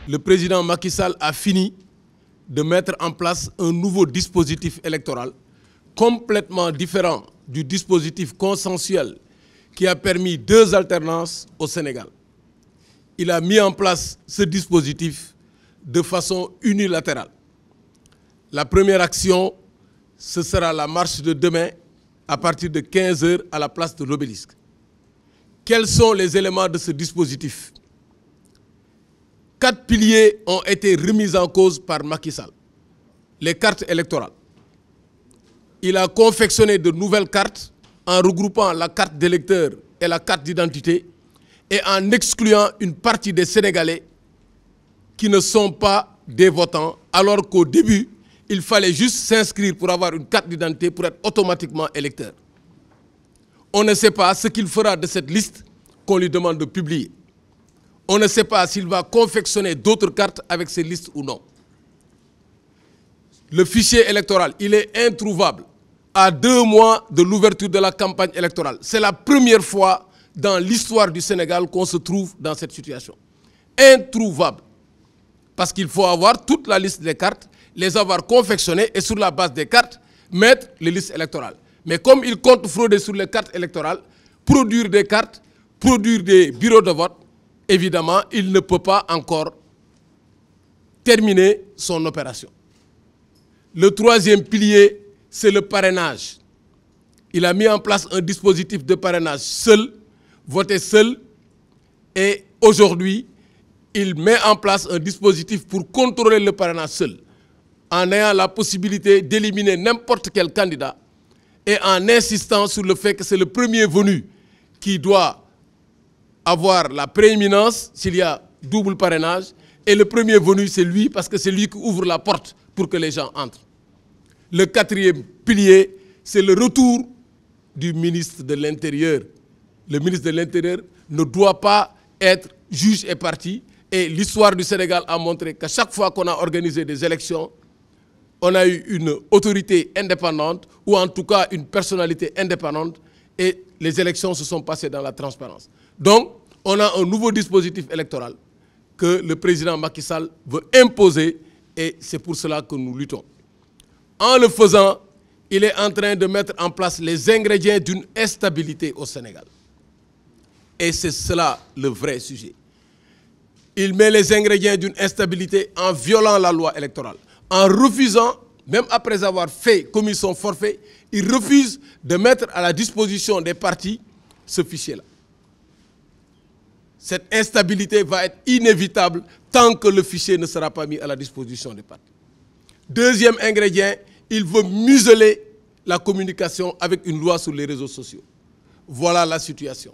le président Macky Sall a fini de mettre en place un nouveau dispositif électoral complètement différent du dispositif consensuel qui a permis 2 alternances au Sénégal. Il a mis en place ce dispositif de façon unilatérale. La première action, ce sera la marche de demain à partir de 15 h à la place de l'Obélisque. Quels sont les éléments de ce dispositif? 4 piliers ont été remis en cause par Macky Sall. Les cartes électorales. Il a confectionné de nouvelles cartes en regroupant la carte d'électeur et la carte d'identité et en excluant une partie des Sénégalais qui ne sont pas des votants, alors qu'au début, il fallait juste s'inscrire pour avoir une carte d'identité pour être automatiquement électeur. On ne sait pas ce qu'il fera de cette liste qu'on lui demande de publier. On ne sait pas s'il va confectionner d'autres cartes avec ces listes ou non. Le fichier électoral, il est introuvable à 2 mois de l'ouverture de la campagne électorale. C'est la première fois dans l'histoire du Sénégal qu'on se trouve dans cette situation. Introuvable. Parce qu'il faut avoir toute la liste des cartes, les avoir confectionnées et sur la base des cartes, mettre les listes électorales. Mais comme il compte frauder sur les cartes électorales, produire des cartes, produire des bureaux de vote, évidemment, il ne peut pas encore terminer son opération. Le 3e pilier, c'est le parrainage. Il a mis en place un dispositif de parrainage seul, voté seul, et aujourd'hui, il met en place un dispositif pour contrôler le parrainage seul, en ayant la possibilité d'éliminer n'importe quel candidat et en insistant sur le fait que c'est le premier venu qui doit avoir la prééminence s'il y a double parrainage, et le premier venu, c'est lui, parce que c'est lui qui ouvre la porte pour que les gens entrent. Le 4e pilier, c'est le retour du ministre de l'Intérieur. Le ministre de l'Intérieur ne doit pas être juge et partie, et l'histoire du Sénégal a montré qu'à chaque fois qu'on a organisé des élections, on a eu une autorité indépendante, ou en tout cas une personnalité indépendante, et les élections se sont passées dans la transparence. Donc, on a un nouveau dispositif électoral que le président Macky Sall veut imposer, et c'est pour cela que nous luttons. En le faisant, il est en train de mettre en place les ingrédients d'une instabilité au Sénégal. Et c'est cela le vrai sujet. Il met les ingrédients d'une instabilité en violant la loi électorale, en refusant, même après avoir commis son forfait, il refuse de mettre à la disposition des partis ce fichier-là. Cette instabilité va être inévitable tant que le fichier ne sera pas mis à la disposition des partis. 2e ingrédient, il veut museler la communication avec une loi sur les réseaux sociaux. Voilà la situation.